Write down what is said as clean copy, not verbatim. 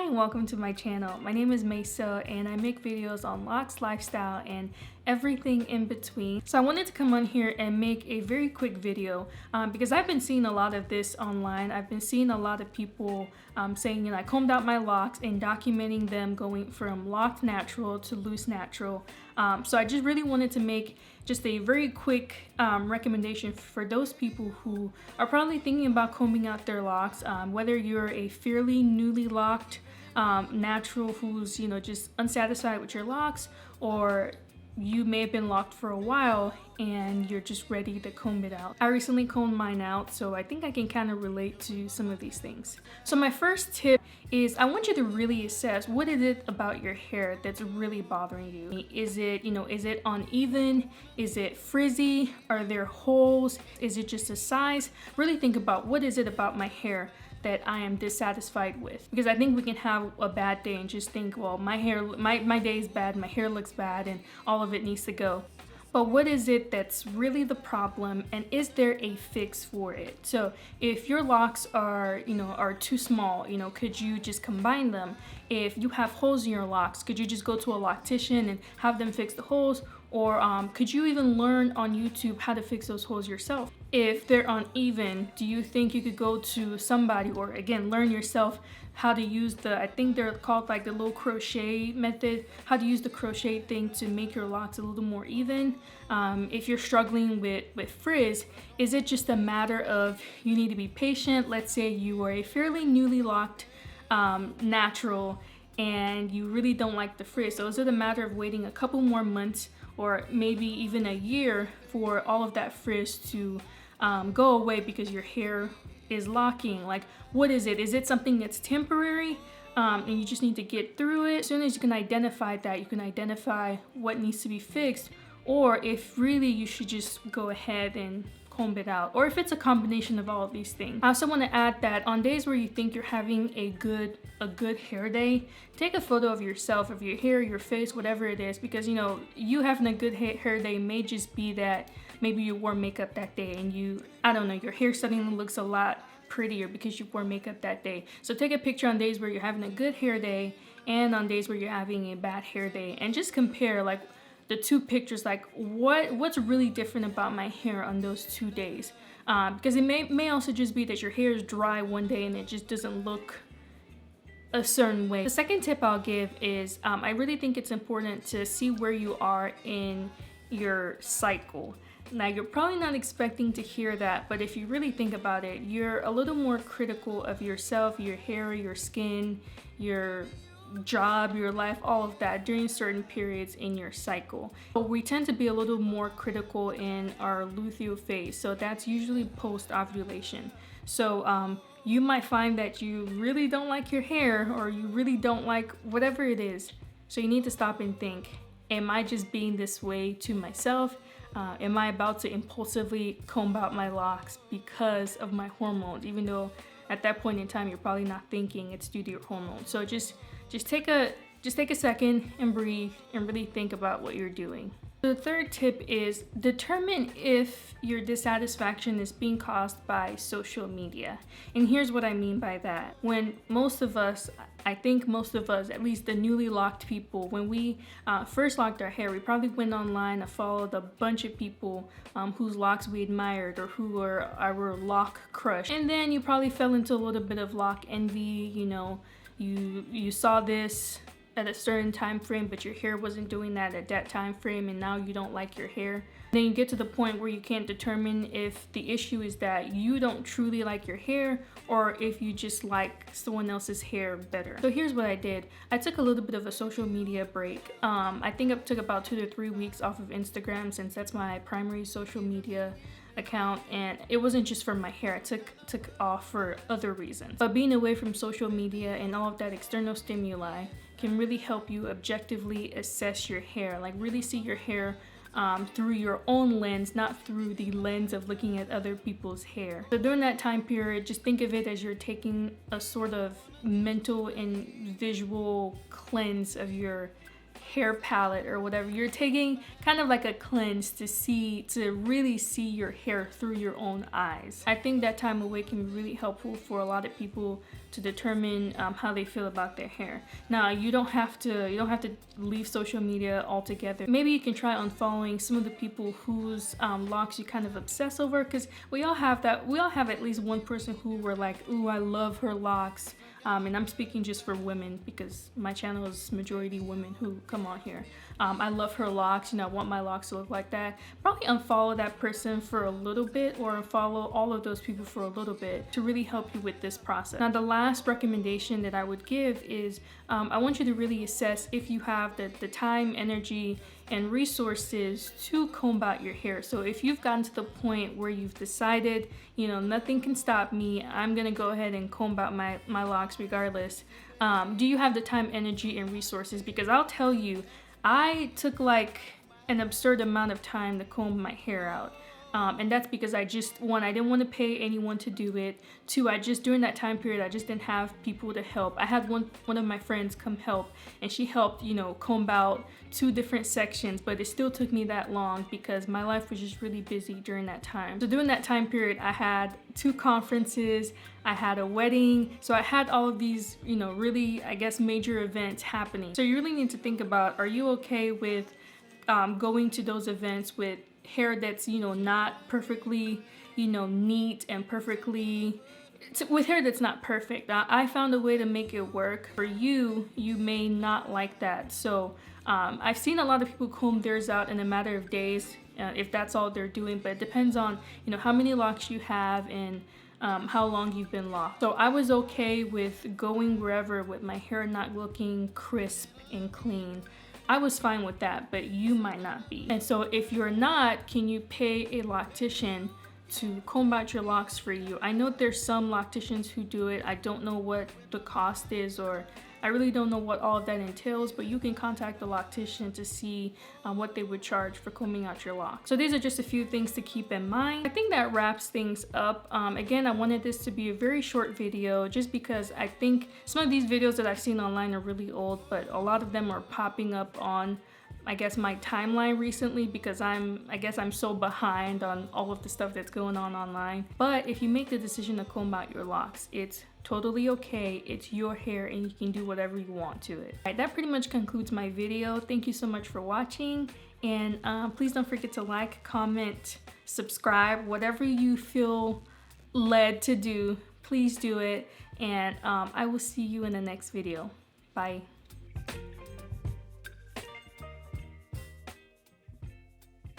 Hi, welcome to my channel. My name is Meso and I make videos on locks, lifestyle, and everything in between. So I wanted to come on here and make a very quick video because I've been seeing a lot of this online. I've been seeing a lot of people saying, I combed out my locks and documenting them going from locked natural to loose natural. So I just really wanted to make just a very quick recommendation for those people who are probably thinking about combing out their locks, whether you're a fairly newly locked natural who's just unsatisfied with your locks, or you may have been locked for a while and you're just ready to comb it out. I recently combed mine out, so I think I can kind of relate to some of these things. So my first tip is I want you to really assess what is it about your hair that's really bothering you. Is it, is it uneven? Is it frizzy? Are there holes? Is it just a size? Really think about what is it about my hair that I am dissatisfied with, because I think we can have a bad day and just think, well, my day is bad, my hair looks bad, and all of it needs to go. But what is it that's really the problem, and is there a fix for it? So if your locks are too small, could you just combine them? If you have holes in your locks, could you just go to a Loctitian and have them fix the holes? Or could you even learn on YouTube how to fix those holes yourself? If they're uneven, do you think you could go to somebody, or again, learn yourself how to use I think they're called like the little crochet method, how to use the crochet thing to make your locks a little more even? If you're struggling with frizz, is it just a matter of you need to be patient? Let's say you are a fairly newly locked natural and you really don't like the frizz. So is it a matter of waiting a couple more months or maybe even a year for all of that frizz to go away because your hair is locking? Like, what is it? Is it something that's temporary and you just need to get through it? As soon as you can identify that, you can identify what needs to be fixed, or if really you should just go ahead and comb it out, or if it's a combination of all of these things. I also want to add that on days where you think you're having a good hair day, take a photo of yourself, of your hair, your face, whatever it is, because you having a good hair day may just be that maybe you wore makeup that day and your hair suddenly looks a lot prettier because you wore makeup that day. So take a picture on days where you're having a good hair day and on days where you're having a bad hair day, and just compare like the two pictures, like what's really different about my hair on those 2 days, because it may also just be that your hair is dry one day and it just doesn't look a certain way. The second tip I'll give is I really think it's important to see where you are in your cycle. Now, you're probably not expecting to hear that, but if you really think about it, you're a little more critical of yourself, your hair, your skin, your job, your life, all of that during certain periods in your cycle. But we tend to be a little more critical in our luteal phase, so that's usually post-ovulation. So you might find that you really don't like your hair, or you really don't like whatever it is. So you need to stop and think, am I just being this way to myself? Am I about to impulsively comb out my locks because of my hormones, even though at that point in time you're probably not thinking it's due to your hormones? So just take a second and breathe and really think about what you're doing. The third tip is determine if your dissatisfaction is being caused by social media. And here's what I mean by that. When most of us, at least the newly locked people, when we first locked our hair, we probably went online and followed a bunch of people whose locks we admired or who were our lock crush. And then you probably fell into a little bit of lock envy. You saw this at a certain time frame, but your hair wasn't doing that at that time frame, and now you don't like your hair. Then you get to the point where you can't determine if the issue is that you don't truly like your hair, or if you just like someone else's hair better. So here's what I did. I took a little bit of a social media break. I think I took about 2 to 3 weeks off of Instagram, since that's my primary social media account, and it wasn't just for my hair. I took off for other reasons. But being away from social media and all of that external stimuli can really help you objectively assess your hair, like really see your hair through your own lens, not through the lens of looking at other people's hair. So during that time period, just think of it as you're taking a sort of mental and visual cleanse of your hair palette or whatever. You're taking kind of like a cleanse to really see your hair through your own eyes. I think that time away can be really helpful for a lot of people to determine how they feel about their hair. Now, you don't have to leave social media altogether. Maybe you can try unfollowing some of the people whose locks you kind of obsess over, because we all have that. We all have at least one person who we're like, ooh, I love her locks. And I'm speaking just for women because my channel is majority women who come on here. I love her locks, you know, I want my locks to look like that. Probably unfollow that person for a little bit, or unfollow all of those people for a little bit to really help you with this process. Now, the last recommendation that I would give is I want you to really assess if you have the time, energy, and resources to comb out your hair. So if you've gotten to the point where you've decided, you know, nothing can stop me, I'm gonna go ahead and comb out my locks regardless, do you have the time, energy, and resources? Because I'll tell you, I took like an absurd amount of time to comb my hair out. And that's because I didn't want to pay anyone to do it. Two, during that time period, I just didn't have people to help. I had one of my friends come help, and she helped, you know, comb out 2 different sections, but it still took me that long because my life was just really busy during that time. So during that time period, I had 2 conferences, I had a wedding, so I had all of these, you know, really, I guess, major events happening. So you really need to think about, are you okay with going to those events with hair that's, you know, not perfectly, you know, neat and with hair that's not perfect. I found a way to make it work. For you, you may not like that. So I've seen a lot of people comb theirs out in a matter of days, if that's all they're doing, but it depends on, you know, how many locks you have and how long you've been locked. So I was okay with going wherever with my hair not looking crisp and clean. I was fine with that, but you might not be. And so if you're not, can you pay a loctician to comb out your locks for you? I know there's some locticians who do it. I don't know what the cost is, or I really don't know what all of that entails, but you can contact the loctician to see what they would charge for combing out your locks. So these are just a few things to keep in mind. I think that wraps things up. Again, I wanted this to be a very short video just because I think some of these videos that I've seen online are really old, but a lot of them are popping up on, I guess, my timeline recently because I guess I'm so behind on all of the stuff that's going on online. But if you make the decision to comb out your locks, it's totally okay. It's your hair and you can do whatever you want to it. Alright, that pretty much concludes my video. Thank you so much for watching, and please don't forget to like, comment, subscribe, whatever you feel led to do, please do it, and I will see you in the next video. Bye.